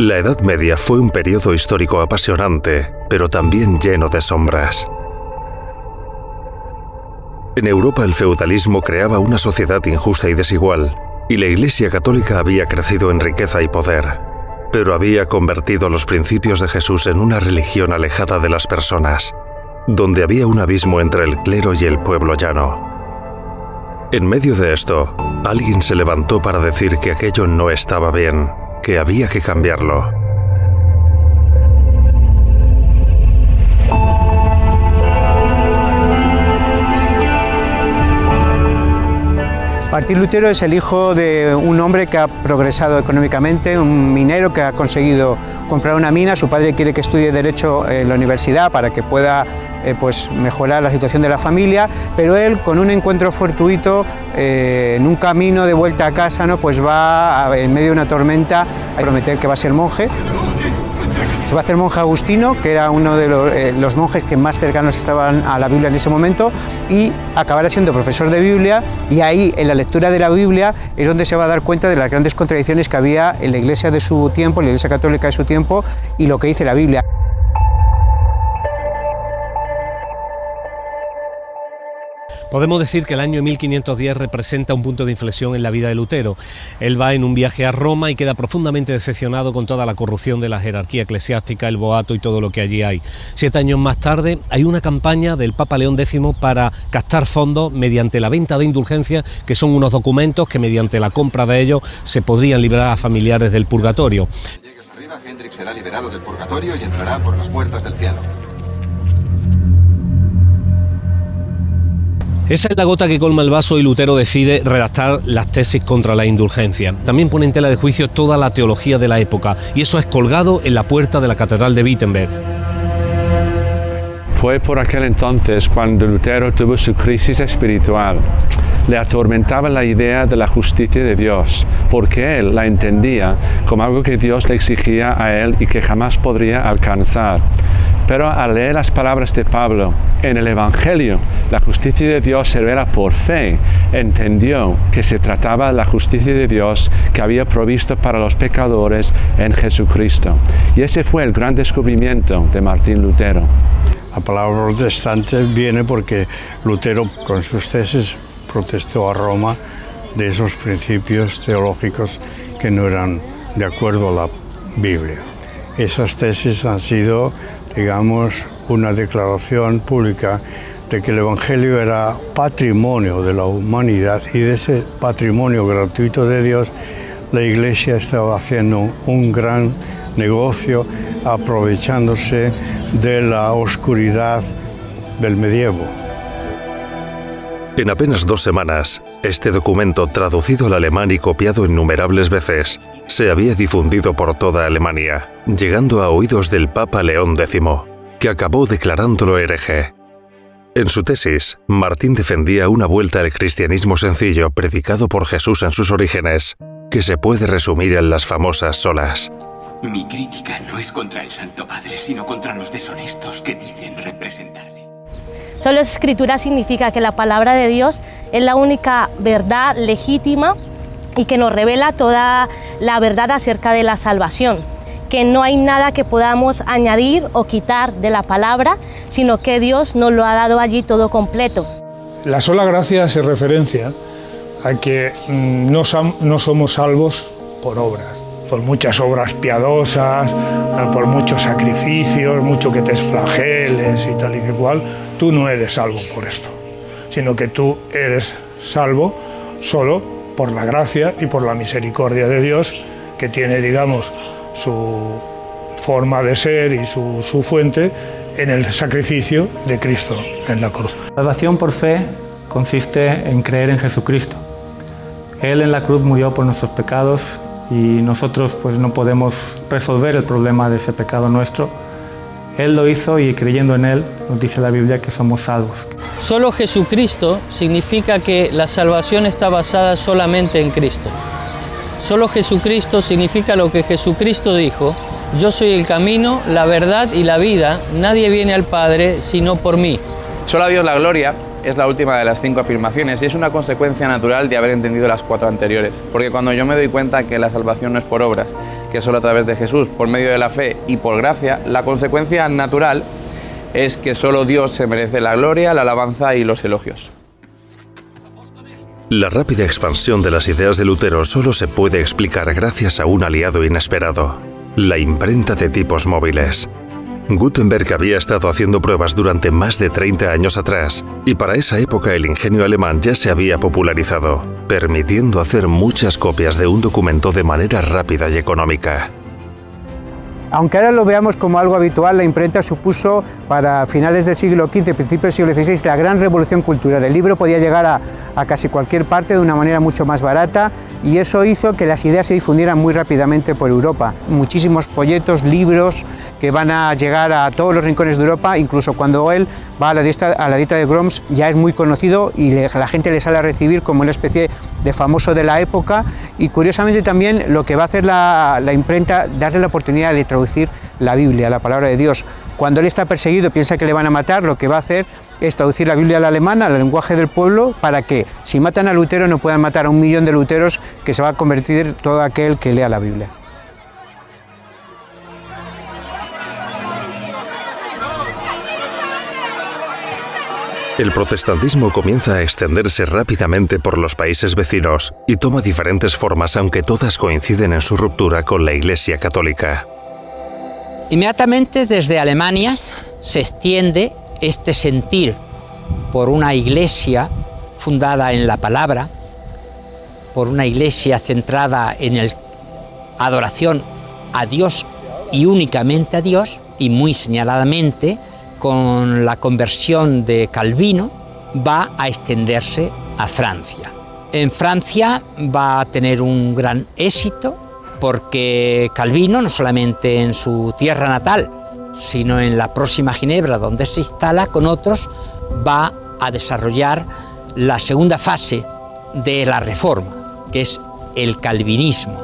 La Edad Media fue un periodo histórico apasionante, pero también lleno de sombras. En Europa el feudalismo creaba una sociedad injusta y desigual, y la Iglesia Católica había crecido en riqueza y poder, pero había convertido los principios de Jesús en una religión alejada de las personas, donde había un abismo entre el clero y el pueblo llano. En medio de esto, alguien se levantó para decir que aquello no estaba bien, que había que cambiarlo. Martín Lutero es el hijo de un hombre que ha progresado económicamente, un minero que ha conseguido comprar una mina. Su padre quiere que estudie Derecho en la universidad para que pueda mejorar la situación de la familia, pero él, con un encuentro fortuito en un camino de vuelta a casa, va en medio de una tormenta a prometer que va a ser monje. Se va a hacer monje agustino, que era uno de los monjes que más cercanos estaban a la Biblia en ese momento, y acabará siendo profesor de Biblia, y ahí, en la lectura de la Biblia, es donde se va a dar cuenta de las grandes contradicciones que había en la Iglesia de su tiempo, en la Iglesia Católica de su tiempo, y lo que dice la Biblia. Podemos decir que el año 1510 representa un punto de inflexión en la vida de Lutero. Él va en un viaje a Roma y queda profundamente decepcionado con toda la corrupción de la jerarquía eclesiástica, el boato y todo lo que allí hay. 7 años más tarde hay una campaña del Papa León X para captar fondos mediante la venta de indulgencias, que son unos documentos que mediante la compra de ellos se podrían liberar a familiares del purgatorio. Llegues arriba, Hendrik será liberado del purgatorio y entrará por las puertas del cielo. Esa es la gota que colma el vaso y Lutero decide redactar las tesis contra la indulgencia. También pone en tela de juicio toda la teología de la época, y eso es colgado en la puerta de la Catedral de Wittenberg. Fue por aquel entonces cuando Lutero tuvo su crisis espiritual. Le atormentaba la idea de la justicia de Dios, porque él la entendía como algo que Dios le exigía a él y que jamás podría alcanzar. Pero al leer las palabras de Pablo en el Evangelio, la justicia de Dios se revela por fe, entendió que se trataba de la justicia de Dios que había provisto para los pecadores en Jesucristo. Y ese fue el gran descubrimiento de Martín Lutero. La palabra protestante viene porque Lutero, con sus tesis, protestó a Roma de esos principios teológicos que no eran de acuerdo a la Biblia. Esas tesis han sido, digamos, una declaración pública de que el Evangelio era patrimonio de la humanidad, y de ese patrimonio gratuito de Dios la Iglesia estaba haciendo un gran negocio, aprovechándose de la oscuridad del medievo. En apenas 2 semanas, este documento, traducido al alemán y copiado innumerables veces, se había difundido por toda Alemania, llegando a oídos del Papa León X, que acabó declarándolo hereje. En su tesis, Martín defendía una vuelta al cristianismo sencillo predicado por Jesús en sus orígenes, que se puede resumir en las famosas solas. Mi crítica no es contra el Santo Padre, sino contra los deshonestos que dicen representarle. Sola Escritura significa que la palabra de Dios es la única verdad legítima y que nos revela toda la verdad acerca de la salvación, que no hay nada que podamos añadir o quitar de la palabra, sino que Dios nos lo ha dado allí todo completo. La sola gracia hace referencia a que no somos salvos por obras, por muchas obras piadosas, por muchos sacrificios, mucho que te flageles y tal y que cual. Tú no eres salvo por esto, sino que tú eres salvo solo por la gracia y por la misericordia de Dios, que tiene, digamos, su forma de ser y su fuente en el sacrificio de Cristo en la cruz. La salvación por fe consiste en creer en Jesucristo. Él en la cruz murió por nuestros pecados y nosotros pues no podemos resolver el problema de ese pecado nuestro. Él lo hizo y creyendo en Él nos dice la Biblia que somos salvos. Solo Jesucristo significa que la salvación está basada solamente en Cristo. Solo Jesucristo significa lo que Jesucristo dijo: yo soy el camino, la verdad y la vida, nadie viene al Padre sino por mí. Solo a Dios la gloria es la última de las 5 afirmaciones y es una consecuencia natural de haber entendido las 4 anteriores. Porque cuando yo me doy cuenta que la salvación no es por obras, que es solo a través de Jesús, por medio de la fe y por gracia, la consecuencia natural es que solo Dios se merece la gloria, la alabanza y los elogios. La rápida expansión de las ideas de Lutero solo se puede explicar gracias a un aliado inesperado: la imprenta de tipos móviles. Gutenberg había estado haciendo pruebas durante más de 30 años atrás, y para esa época el ingenio alemán ya se había popularizado, permitiendo hacer muchas copias de un documento de manera rápida y económica. Aunque ahora lo veamos como algo habitual, la imprenta supuso para finales del siglo XV, principios del siglo XVI, la gran revolución cultural. El libro podía llegar a casi cualquier parte de una manera mucho más barata, y eso hizo que las ideas se difundieran muy rápidamente por Europa. Muchísimos folletos, libros que van a llegar a todos los rincones de Europa, incluso cuando él va a la dieta de Worms ya es muy conocido y la gente le sale a recibir como una especie de famoso de la época. Y curiosamente también lo que va a hacer la imprenta, darle la oportunidad de traducir la Biblia, la palabra de Dios. Cuando él está perseguido, piensa que le van a matar, lo que va a hacer es traducir la Biblia al alemán, al lenguaje del pueblo, para que si matan a Lutero no puedan matar a 1 millón de luteros, que se va a convertir todo aquel que lea la Biblia. El protestantismo comienza a extenderse rápidamente por los países vecinos y toma diferentes formas, aunque todas coinciden en su ruptura con la Iglesia católica. Inmediatamente desde Alemania se extiende este sentir por una iglesia fundada en la palabra, por una iglesia centrada en la adoración a Dios y únicamente a Dios, y muy señaladamente con la conversión de Calvino va a extenderse a Francia. En Francia va a tener un gran éxito porque Calvino, no solamente en su tierra natal, sino en la próxima Ginebra, donde se instala con otros, va a desarrollar la segunda fase de la Reforma, que es el calvinismo.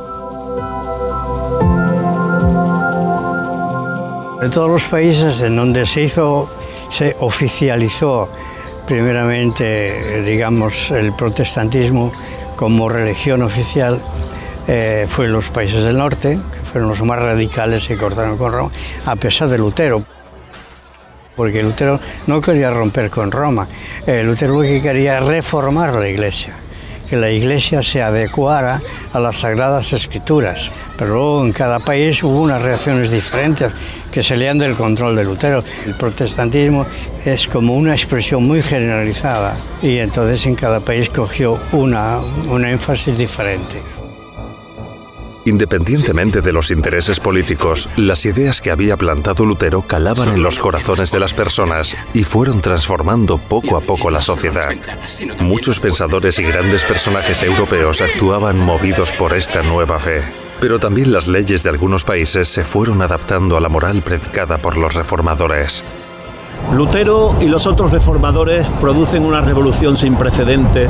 De todos los países en donde se oficializó primeramente, digamos, el protestantismo como religión oficial, fue en los países del norte, que fueron los más radicales y cortaron con Roma, a pesar de Lutero, porque Lutero no quería romper con Roma. Lutero lo que quería era reformar la Iglesia, que la Iglesia se adecuara a las Sagradas Escrituras, pero luego en cada país hubo unas reacciones diferentes que salían del control de Lutero. El protestantismo es como una expresión muy generalizada y entonces en cada país cogió una énfasis diferente. Independientemente de los intereses políticos, las ideas que había plantado Lutero calaban en los corazones de las personas y fueron transformando poco a poco la sociedad. Muchos pensadores y grandes personajes europeos actuaban movidos por esta nueva fe. Pero también las leyes de algunos países se fueron adaptando a la moral predicada por los reformadores. Lutero y los otros reformadores producen una revolución sin precedentes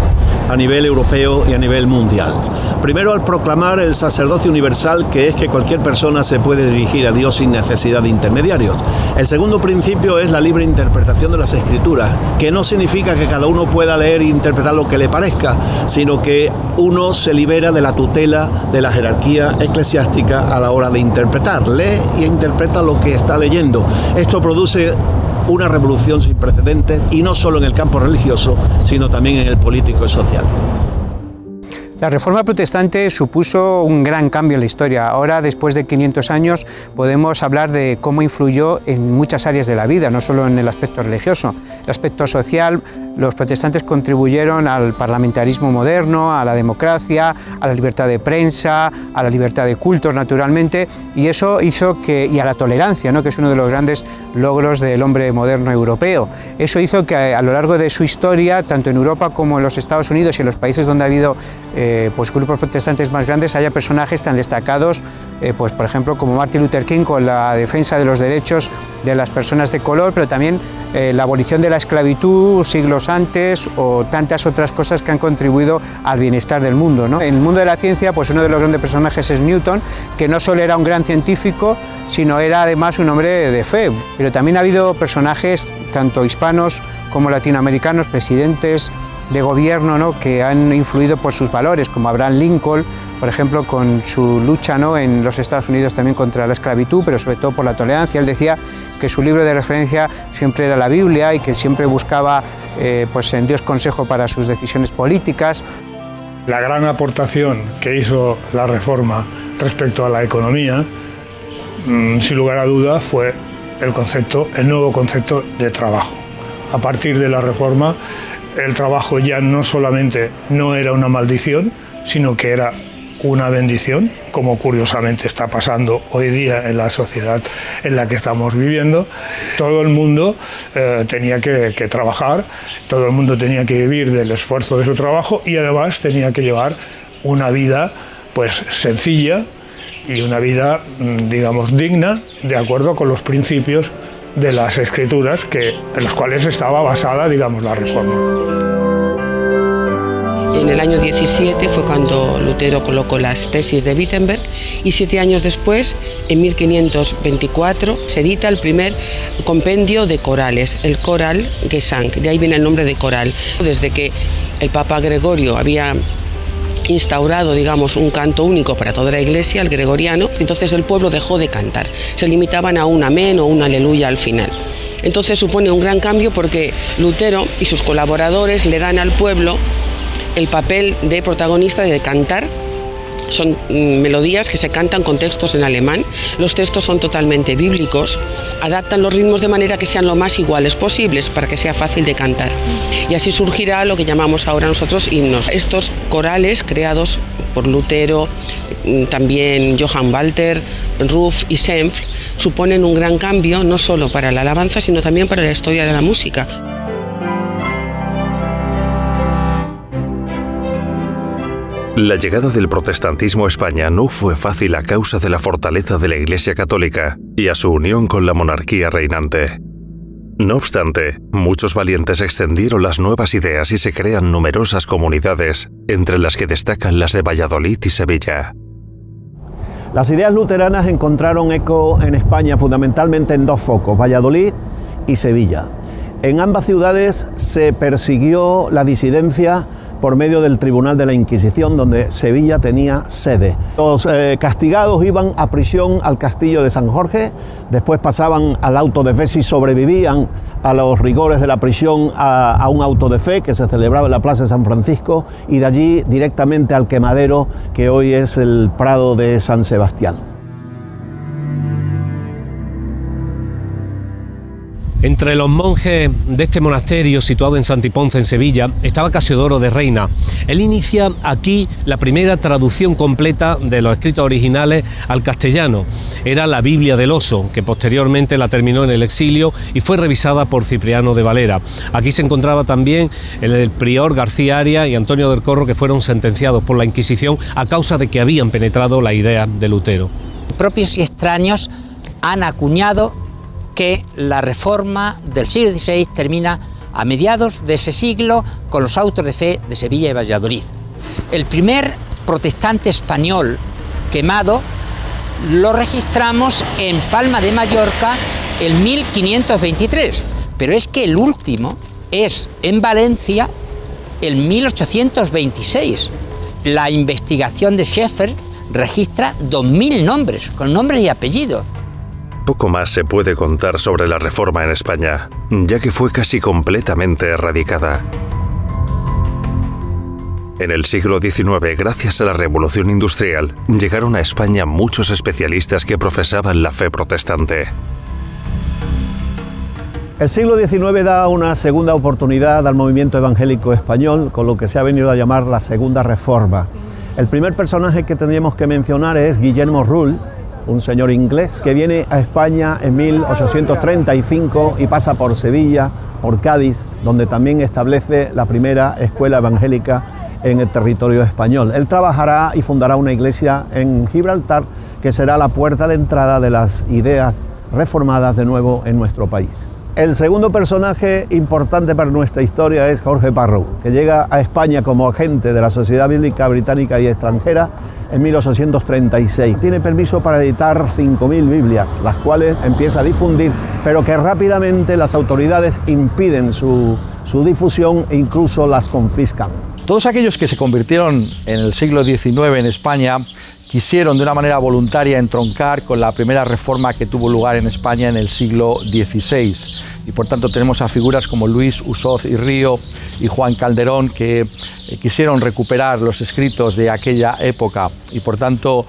a nivel europeo y a nivel mundial. Primero, al proclamar el sacerdocio universal, que es que cualquier persona se puede dirigir a Dios sin necesidad de intermediarios. El segundo principio es la libre interpretación de las Escrituras, que no significa que cada uno pueda leer e interpretar lo que le parezca, sino que uno se libera de la tutela de la jerarquía eclesiástica a la hora de interpretar. Lee e interpreta lo que está leyendo. Esto produce una revolución sin precedentes, y no solo en el campo religioso, sino también en el político y social. La Reforma protestante supuso un gran cambio en la historia. Ahora, después de 500 años, podemos hablar de cómo influyó en muchas áreas de la vida, no solo en el aspecto religioso. El aspecto social, los protestantes contribuyeron al parlamentarismo moderno, a la democracia, a la libertad de prensa, a la libertad de cultos, naturalmente, y eso hizo que, y a la tolerancia, ¿no?, que es uno de los grandes logros del hombre moderno europeo. Eso hizo que a lo largo de su historia, tanto en Europa como en los Estados Unidos y en los países donde ha habido pues grupos protestantes más grandes, haya personajes tan destacados, pues por ejemplo como Martin Luther King, con la defensa de los derechos de las personas de color, pero también la abolición de la esclavitud siglos antes, o tantas otras cosas que han contribuido al bienestar del mundo, ¿no? En el mundo de la ciencia, pues uno de los grandes personajes es Newton, que no solo era un gran científico, sino era además un hombre de fe. Pero también ha habido personajes tanto hispanos como latinoamericanos, presidentes de gobierno, ¿no?, que han influido por sus valores, como Abraham Lincoln, por ejemplo, con su lucha, ¿no?, en los Estados Unidos también contra la esclavitud, pero sobre todo por la tolerancia. Él decía que su libro de referencia siempre era la Biblia y que siempre buscaba pues en Dios consejo para sus decisiones políticas. La gran aportación que hizo la Reforma respecto a la economía, sin lugar a dudas, fue el nuevo concepto de trabajo. A partir de la Reforma, el trabajo ya no solamente no era una maldición, sino que era una bendición, como curiosamente está pasando hoy día en la sociedad en la que estamos viviendo. Todo el mundo tenía que trabajar, todo el mundo tenía que vivir del esfuerzo de su trabajo y además tenía que llevar una vida pues sencilla y una vida, digamos, digna, de acuerdo con los principios de las escrituras en los cuales estaba basada, digamos, la Reforma. En el año 17 fue cuando Lutero colocó las tesis de Wittenberg y 7 años después, en 1524, se edita el primer compendio de corales, el Choralgesang, de ahí viene el nombre de coral. Desde que el Papa Gregorio había instaurado, digamos, un canto único para toda la Iglesia, el gregoriano, entonces el pueblo dejó de cantar, se limitaban a un amén o un aleluya al final. Entonces supone un gran cambio porque Lutero y sus colaboradores le dan al pueblo el papel de protagonista, de cantar. Son melodías que se cantan con textos en alemán, los textos son totalmente bíblicos, adaptan los ritmos de manera que sean lo más iguales posibles para que sea fácil de cantar. Y así surgirá lo que llamamos ahora nosotros himnos. Estos corales creados por Lutero, también Johann Walter, Ruf y Senfr, suponen un gran cambio no solo para la alabanza, sino también para la historia de la música. La llegada del protestantismo a España no fue fácil a causa de la fortaleza de la Iglesia Católica y a su unión con la monarquía reinante. No obstante, muchos valientes extendieron las nuevas ideas y se crean numerosas comunidades, entre las que destacan las de Valladolid y Sevilla. Las ideas luteranas encontraron eco en España fundamentalmente en dos focos, Valladolid y Sevilla. En ambas ciudades se persiguió la disidencia por medio del Tribunal de la Inquisición, donde Sevilla tenía sede. Los castigados iban a prisión al castillo de San Jorge, después pasaban al auto de fe si sobrevivían a los rigores de la prisión a un auto de fe que se celebraba en la Plaza de San Francisco y de allí directamente al quemadero que hoy es el Prado de San Sebastián. Entre los monjes de este monasterio situado en Santiponce, en Sevilla, estaba Casiodoro de Reina. Él inicia aquí la primera traducción completa de los escritos originales al castellano. Era la Biblia del Oso, que posteriormente la terminó en el exilio y fue revisada por Cipriano de Valera. Aquí se encontraba también el prior García Arias y Antonio del Corro, que fueron sentenciados por la Inquisición a causa de que habían penetrado la idea de Lutero. Propios y extraños han acuñado que la Reforma del siglo XVI termina a mediados de ese siglo con los autos de fe de Sevilla y Valladolid. El primer protestante español quemado lo registramos en Palma de Mallorca en 1523, pero es que el último es en Valencia en 1826. La investigación de Schaeffer registra 2000 nombres, con nombres y apellidos. Poco más se puede contar sobre la Reforma en España, ya que fue casi completamente erradicada. En el siglo XIX, gracias a la Revolución Industrial, llegaron a España muchos especialistas que profesaban la fe protestante. El siglo XIX da una segunda oportunidad al movimiento evangélico español, con lo que se ha venido a llamar la Segunda Reforma. El primer personaje que tendríamos que mencionar es Guillermo Rull, un señor inglés que viene a España en 1835 y pasa por Sevilla, por Cádiz, donde también establece la primera escuela evangélica en el territorio español. Él trabajará y fundará una iglesia en Gibraltar, que será la puerta de entrada de las ideas reformadas de nuevo en nuestro país. El segundo personaje importante para nuestra historia es Jorge Parrow, que llega a España como agente de la Sociedad Bíblica Británica y Extranjera en 1836. Tiene permiso para editar 5.000 Biblias, las cuales empieza a difundir, pero que rápidamente las autoridades impiden su difusión e incluso las confiscan. Todos aquellos que se convirtieron en el siglo XIX en España quisieron de una manera voluntaria entroncar con la primera reforma que tuvo lugar en España en el siglo XVI. Y por tanto tenemos a figuras como Luis Usoz y Río y Juan Calderón que quisieron recuperar los escritos de aquella época. Y por tanto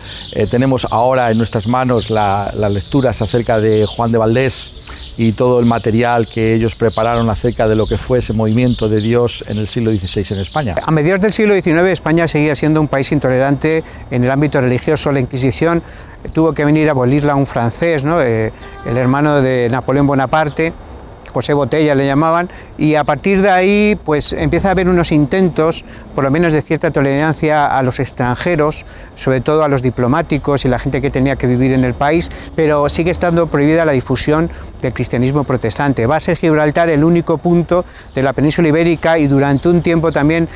tenemos ahora en nuestras manos las lecturas acerca de Juan de Valdés y todo el material que ellos prepararon acerca de lo que fue ese movimiento de Dios en el siglo XVI en España. A mediados del siglo XIX España seguía siendo un país intolerante en el ámbito religioso. La Inquisición tuvo que venir a abolirla un francés, ¿no? El hermano de Napoleón Bonaparte, José Botella le llamaban, y a partir de ahí pues empieza a haber unos intentos, por lo menos de cierta tolerancia a los extranjeros, sobre todo a los diplomáticos y la gente que tenía que vivir en el país, pero sigue estando prohibida la difusión del cristianismo protestante. Va a ser Gibraltar el único punto de la península ibérica y durante un tiempo también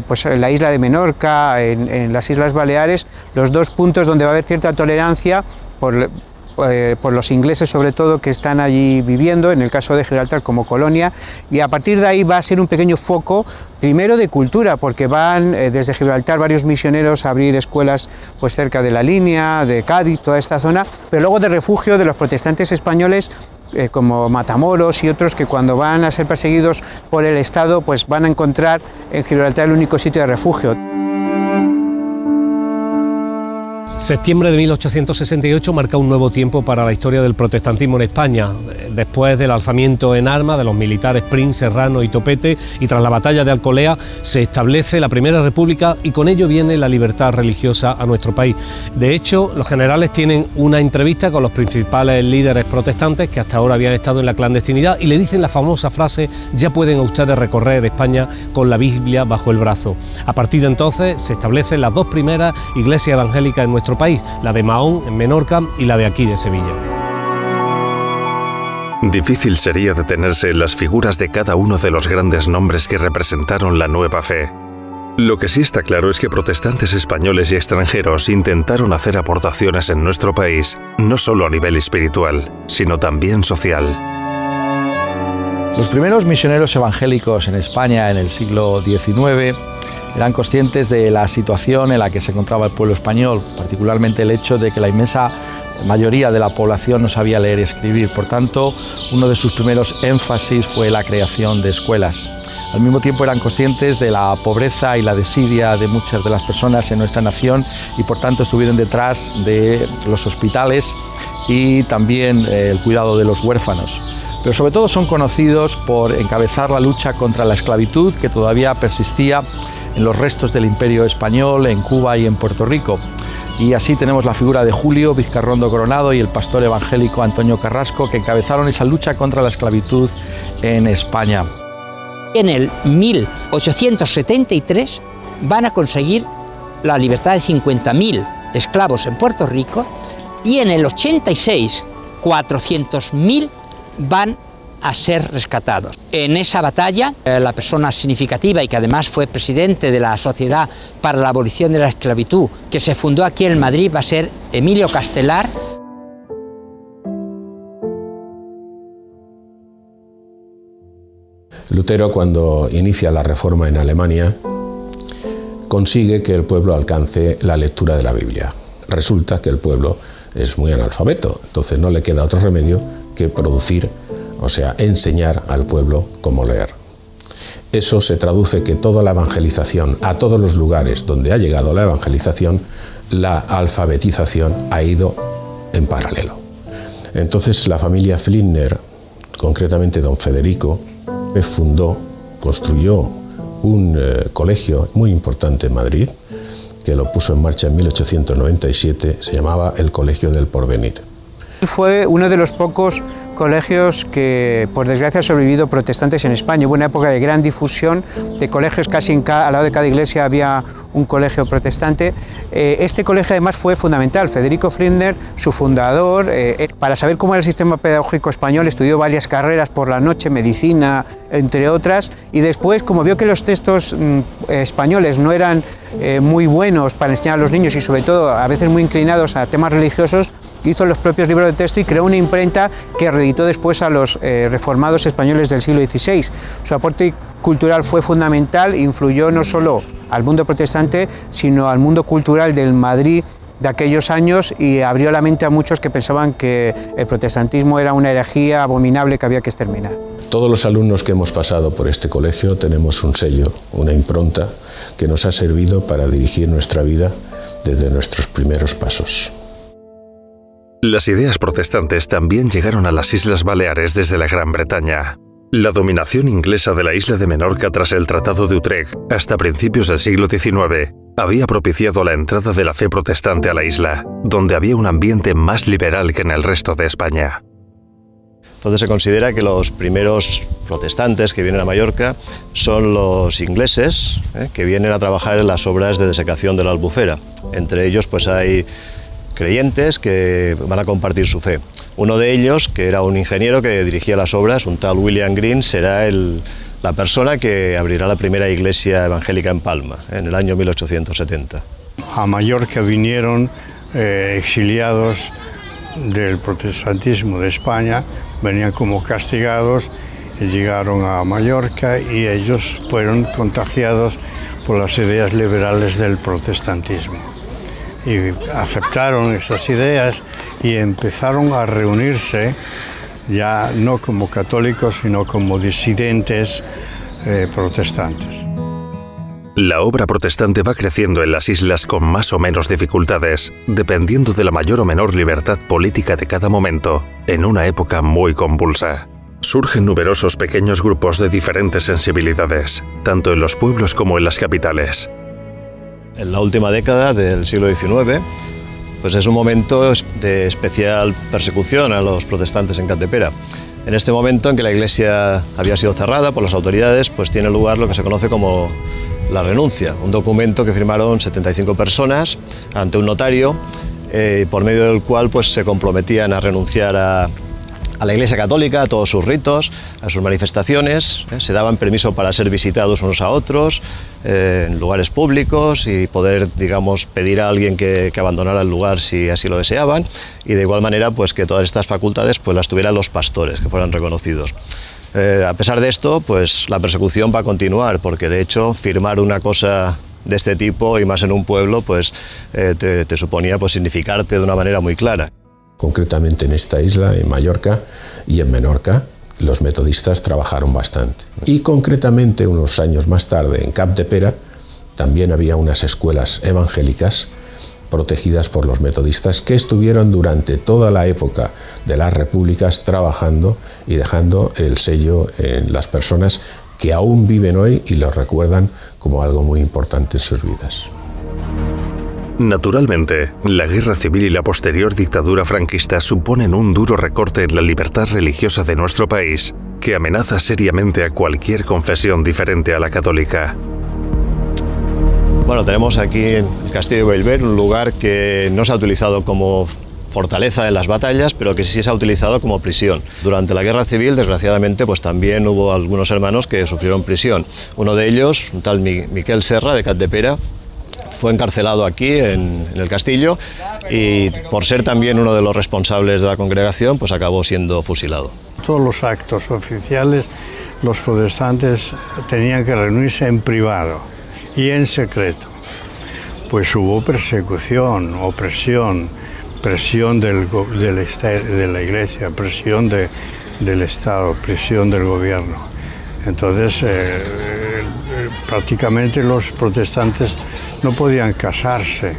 pues en la isla de Menorca, en las Islas Baleares, los dos puntos donde va a haber cierta tolerancia por los ingleses sobre todo que están allí viviendo, en el caso de Gibraltar como colonia, y a partir de ahí va a ser un pequeño foco primero de cultura, porque van desde Gibraltar varios misioneros a abrir escuelas pues cerca de la Línea, de Cádiz, toda esta zona, pero luego de refugio de los protestantes españoles como Matamoros y otros que cuando van a ser perseguidos por el Estado pues van a encontrar en Gibraltar el único sitio de refugio. Septiembre de 1868 marca un nuevo tiempo para la historia del protestantismo en España. Después del alzamiento en armas de los militares Prim, Serrano y Topete y tras la batalla de Alcolea se establece la Primera República y con ello viene la libertad religiosa a nuestro país. De hecho, los generales tienen una entrevista con los principales líderes protestantes que hasta ahora habían estado en la clandestinidad y le dicen la famosa frase: ya pueden ustedes recorrer España con la Biblia bajo el brazo. A partir de entonces se establecen las dos primeras iglesias evangélicas en nuestro país, la de Mahón en Menorca y la de aquí de Sevilla. Difícil sería detenerse en las figuras de cada uno de los grandes nombres que representaron la nueva fe. Lo que sí está claro es que protestantes españoles y extranjeros intentaron hacer aportaciones en nuestro país, no solo a nivel espiritual, sino también social. Los primeros misioneros evangélicos en España en el siglo XIX eran conscientes de la situación en la que se encontraba el pueblo español, particularmente el hecho de que la inmensa mayoría de la población no sabía leer y escribir. Por tanto, uno de sus primeros énfasis fue la creación de escuelas. Al mismo tiempo eran conscientes de la pobreza y la desidia de muchas de las personas en nuestra nación y por tanto estuvieron detrás de los hospitales y también el cuidado de los huérfanos. Pero sobre todo son conocidos por encabezar la lucha contra la esclavitud que todavía persistía en los restos del Imperio Español, en Cuba y en Puerto Rico. Y así tenemos la figura de Julio Vizcarrondo Coronado y el pastor evangélico Antonio Carrasco, que encabezaron esa lucha contra la esclavitud en España. En el 1873 van a conseguir la libertad de 50.000 esclavos en Puerto Rico y en el 86 400.000 van a ser rescatados. En esa batalla, la persona significativa y que además fue presidente de la Sociedad para la Abolición de la Esclavitud, que se fundó aquí en Madrid, va a ser Emilio Castelar. Lutero, cuando inicia la reforma en Alemania, consigue que el pueblo alcance la lectura de la Biblia. Resulta que el pueblo es muy analfabeto, entonces no le queda otro remedio que producir, o sea, enseñar al pueblo cómo leer. Eso se traduce que toda la evangelización, a todos los lugares donde ha llegado la evangelización, la alfabetización ha ido en paralelo. Entonces la familia Flinders, concretamente don Federico, construyó un colegio muy importante en Madrid, que lo puso en marcha en 1897, se llamaba el Colegio del Porvenir. Fue uno de los pocos colegios que, por desgracia, han sobrevivido protestantes en España. Hubo una época de gran difusión de colegios, casi al lado de cada iglesia había un colegio protestante. Este colegio además fue fundamental. Federico Flinders, su fundador, para saber cómo era el sistema pedagógico español, estudió varias carreras por la noche, medicina, entre otras, y después, como vio que los textos españoles no eran muy buenos para enseñar a los niños y sobre todo a veces muy inclinados a temas religiosos, hizo los propios libros de texto y creó una imprenta que reeditó después a los reformados españoles del siglo XVI. Su aporte cultural fue fundamental, influyó no solo al mundo protestante, sino al mundo cultural del Madrid de aquellos años y abrió la mente a muchos que pensaban que el protestantismo era una herejía abominable que había que exterminar. Todos los alumnos que hemos pasado por este colegio tenemos un sello, una impronta que nos ha servido para dirigir nuestra vida desde nuestros primeros pasos. Las ideas protestantes también llegaron a las Islas Baleares desde la Gran Bretaña. La dominación inglesa de la isla de Menorca tras el Tratado de Utrecht hasta principios del siglo XIX había propiciado la entrada de la fe protestante a la isla, donde había un ambiente más liberal que en el resto de España. Entonces se considera que los primeros protestantes que vienen a Mallorca son los ingleses, que vienen a trabajar en las obras de desecación de la Albufera. Entre ellos pues hay creyentes que van a compartir su fe. Uno de ellos, que era un ingeniero que dirigía las obras, un tal William Green, será la persona que abrirá la primera iglesia evangélica en Palma, en el año 1870. A Mallorca vinieron exiliados del protestantismo de España, venían como castigados y llegaron a Mallorca y ellos fueron contagiados por las ideas liberales del protestantismo. Y aceptaron esas ideas y empezaron a reunirse ya no como católicos sino como disidentes protestantes. La obra protestante va creciendo en las islas con más o menos dificultades, dependiendo de la mayor o menor libertad política de cada momento, en una época muy convulsa. Surgen numerosos pequeños grupos de diferentes sensibilidades, tanto en los pueblos como en las capitales. En la última década del siglo XIX, pues es un momento de especial persecución a los protestantes en Capdepera. En este momento en que la iglesia había sido cerrada por las autoridades, pues tiene lugar lo que se conoce como la renuncia, un documento que firmaron 75 personas ante un notario, por medio del cual pues, se comprometían a renunciar a la Iglesia Católica, a todos sus ritos, a sus manifestaciones, se daban permiso para ser visitados unos a otros en lugares públicos y poder, digamos, pedir a alguien que abandonara el lugar si así lo deseaban, y de igual manera pues que todas estas facultades pues las tuvieran los pastores, que fueran reconocidos. A pesar de esto, pues la persecución va a continuar, porque de hecho firmar una cosa de este tipo, y más en un pueblo, pues te suponía pues significarte de una manera muy clara. Concretamente en esta isla, en Mallorca y en Menorca, los metodistas trabajaron bastante. Y concretamente unos años más tarde, en Capdepera, también había unas escuelas evangélicas protegidas por los metodistas que estuvieron durante toda la época de las repúblicas trabajando y dejando el sello en las personas que aún viven hoy y lo recuerdan como algo muy importante en sus vidas. Naturalmente, la guerra civil y la posterior dictadura franquista suponen un duro recorte en la libertad religiosa de nuestro país, que amenaza seriamente a cualquier confesión diferente a la católica. Bueno, tenemos aquí el Castillo de Bellver, un lugar que no se ha utilizado como fortaleza en las batallas, pero que sí se ha utilizado como prisión. Durante la guerra civil, desgraciadamente, pues también hubo algunos hermanos que sufrieron prisión. Uno de ellos, un tal Miquel Serra, de Capdepera, fue encarcelado aquí en el castillo y por ser también uno de los responsables de la congregación, pues acabó siendo fusilado. Todos los actos oficiales, los protestantes tenían que reunirse en privado y en secreto. Pues hubo persecución, opresión, presión de la Iglesia, presión del Estado, presión del gobierno. Entonces, prácticamente los protestantes no podían casarse,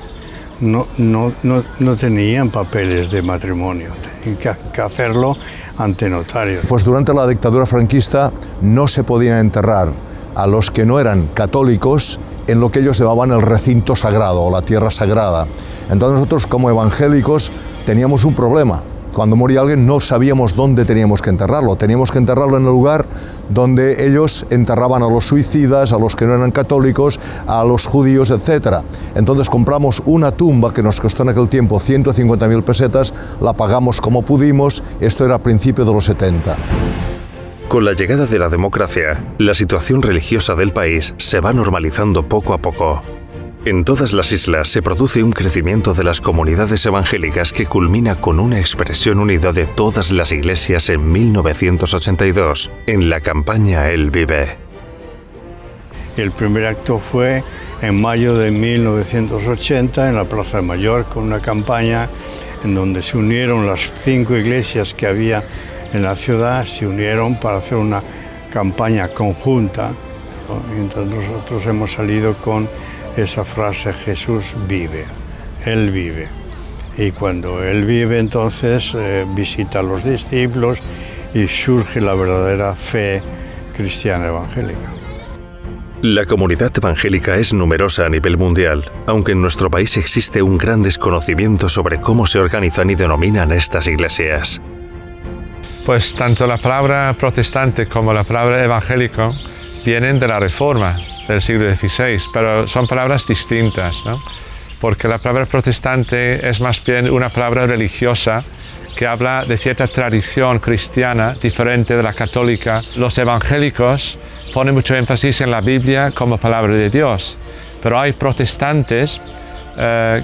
no tenían papeles de matrimonio, tenían que hacerlo ante notario. Pues durante la dictadura franquista no se podían enterrar a los que no eran católicos en lo que ellos llamaban el recinto sagrado o la tierra sagrada. Entonces nosotros como evangélicos teníamos un problema, Cuando moría alguien no sabíamos dónde teníamos que enterrarlo. Teníamos que enterrarlo en el lugar donde ellos enterraban a los suicidas, a los que no eran católicos, a los judíos, etc. Entonces compramos una tumba que nos costó en aquel tiempo 150.000 pesetas, la pagamos como pudimos, esto era a principios de los 70. Con la llegada de la democracia, la situación religiosa del país se va normalizando poco a poco. En todas las islas se produce un crecimiento de las comunidades evangélicas que culmina con una expresión unida de todas las iglesias en 1982, en la campaña Él Vive. El primer acto fue en mayo de 1980 en la Plaza de Mayor, con una campaña en donde se unieron las 5 iglesias que había en la ciudad, se unieron para hacer una campaña conjunta, ¿no? Entonces nosotros hemos salido con esa frase: Jesús vive, Él vive. Y cuando Él vive, entonces visita a los discípulos y surge la verdadera fe cristiana evangélica. La comunidad evangélica es numerosa a nivel mundial, aunque en nuestro país existe un gran desconocimiento sobre cómo se organizan y denominan estas iglesias. Pues tanto la palabra protestante como la palabra evangélico vienen de la Reforma del siglo XVI, pero son palabras distintas, ¿no? Porque la palabra protestante es más bien una palabra religiosa que habla de cierta tradición cristiana diferente de la católica. Los evangélicos ponen mucho énfasis en la Biblia como palabra de Dios, pero hay protestantes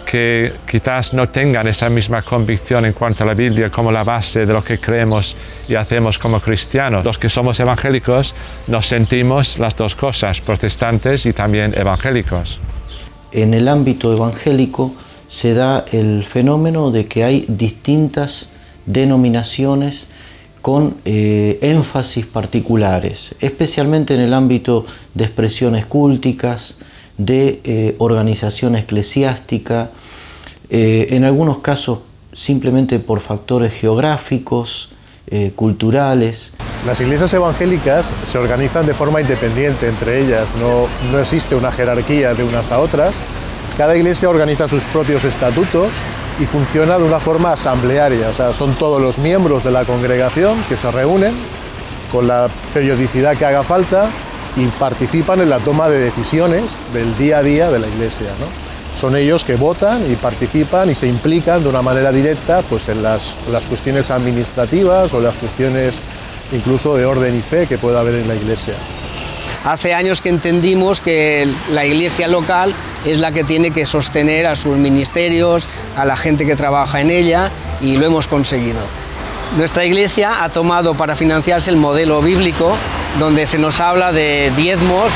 que quizás no tengan esa misma convicción en cuanto a la Biblia como la base de lo que creemos y hacemos como cristianos. Los que somos evangélicos nos sentimos las dos cosas, protestantes y también evangélicos. En el ámbito evangélico se da el fenómeno de que hay distintas denominaciones con énfasis particulares, especialmente en el ámbito de expresiones cúlticas, de organización eclesiástica, en algunos casos simplemente por factores geográficos, culturales. Las iglesias evangélicas se organizan de forma independiente entre ellas, no existe una jerarquía de unas a otras. Cada iglesia organiza sus propios estatutos y funciona de una forma asamblearia, o sea, son todos los miembros de la congregación que se reúnen con la periodicidad que haga falta y participan en la toma de decisiones del día a día de la iglesia, ¿no? Son ellos que votan y participan y se implican de una manera directa pues, en las cuestiones administrativas o las cuestiones incluso de orden y fe que pueda haber en la iglesia. Hace años que entendimos que la iglesia local es la que tiene que sostener a sus ministerios, a la gente que trabaja en ella, y lo hemos conseguido. Nuestra iglesia ha tomado para financiarse el modelo bíblico, donde se nos habla de diezmos,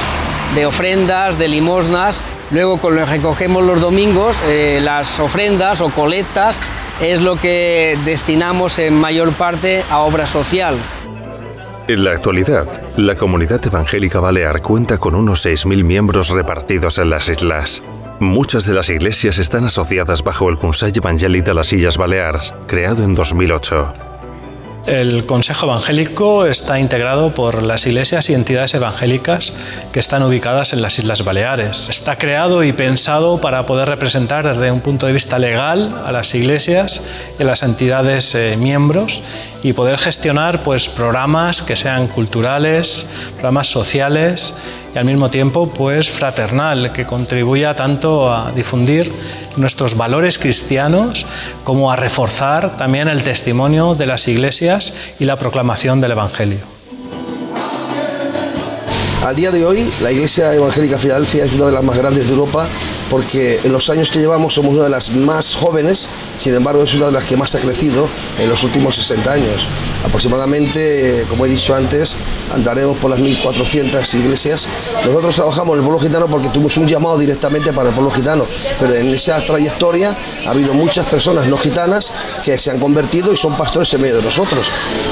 de ofrendas, de limosnas. Luego, con lo que recogemos los domingos, las ofrendas o colectas es lo que destinamos en mayor parte a obra social. En la actualidad, la comunidad evangélica balear cuenta con unos 6.000 miembros repartidos en las islas. Muchas de las iglesias están asociadas bajo el Consell Evangèlic de las Illes Balears, creado en 2008. El Consejo Evangélico está integrado por las iglesias y entidades evangélicas que están ubicadas en las Islas Baleares. Está creado y pensado para poder representar desde un punto de vista legal a las iglesias y a las entidades miembros y poder gestionar pues, programas que sean culturales, programas sociales y al mismo tiempo pues, fraternal, que contribuya tanto a difundir nuestros valores cristianos como a reforzar también el testimonio de las iglesias y la proclamación del Evangelio. A día de hoy, la Iglesia Evangélica Filadelfia es una de las más grandes de Europa porque en los años que llevamos somos una de las más jóvenes, sin embargo es una de las que más ha crecido en los últimos 60 años. Aproximadamente, como he dicho antes, andaremos por las 1.400 iglesias. Nosotros trabajamos en el pueblo gitano porque tuvimos un llamado directamente para el pueblo gitano, pero en esa trayectoria ha habido muchas personas no gitanas que se han convertido y son pastores en medio de nosotros.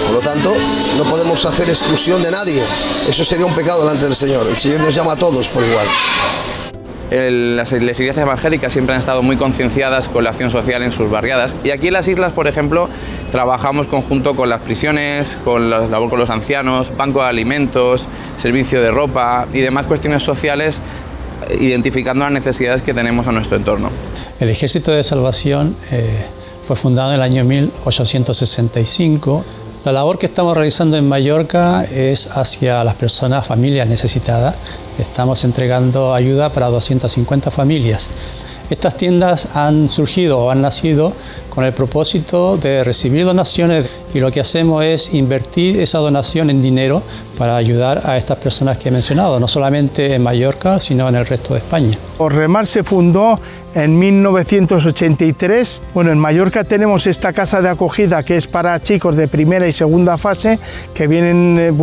Por lo tanto, no podemos hacer exclusión de nadie. Eso sería un pecado delante del Señor. El Señor nos llama a todos por igual. Las iglesias evangélicas siempre han estado muy concienciadas con la acción social en sus barriadas, y aquí en las islas, por ejemplo, trabajamos conjunto con las prisiones, con la labor con los ancianos, banco de alimentos, servicio de ropa y demás cuestiones sociales, identificando las necesidades que tenemos a nuestro entorno. El Ejército de Salvación fue fundado en el año 1865. La labor que estamos realizando en Mallorca es hacia las personas, familias necesitadas. Estamos entregando ayuda para 250 familias. Estas tiendas han surgido o han nacido con el propósito de recibir donaciones y lo que hacemos es invertir esa donación en dinero para ayudar a estas personas que he mencionado, no solamente en Mallorca, sino en el resto de España. Remar se fundó en 1983. Bueno, en Mallorca tenemos esta casa de acogida que es para chicos de primera y segunda fase que vienen,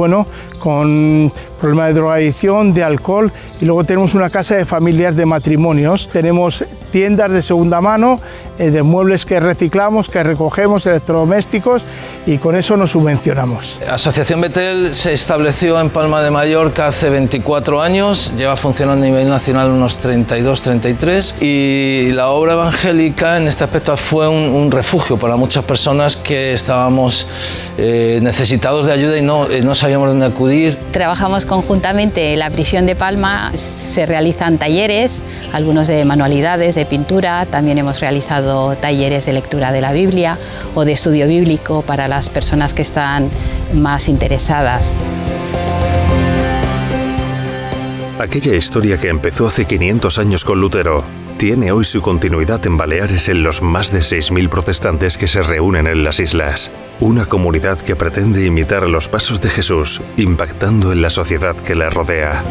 con problemas de drogadicción, de alcohol, y luego tenemos una casa de familias de matrimonios. Tenemos tiendas de segunda mano, de muebles que reciclamos, que recogemos, electrodomésticos, y con eso nos subvencionamos. Asociación Betel se estableció en Palma de Mallorca hace 24 años, lleva funcionando a nivel nacional unos 32-33, y la obra evangélica en este aspecto fue un refugio para muchas personas que estábamos necesitados de ayuda y no sabíamos dónde acudir. Trabajamos conjuntamente en la prisión de Palma, se realizan talleres, algunos de manualidades, de pintura, también hemos realizado talleres de lectura de la Biblia o de estudio bíblico para las personas que están más interesadas. Aquella historia que empezó hace 500 años con Lutero tiene hoy su continuidad en Baleares en los más de 6.000 protestantes que se reúnen en las islas. Una comunidad que pretende imitar los pasos de Jesús, impactando en la sociedad que le rodea.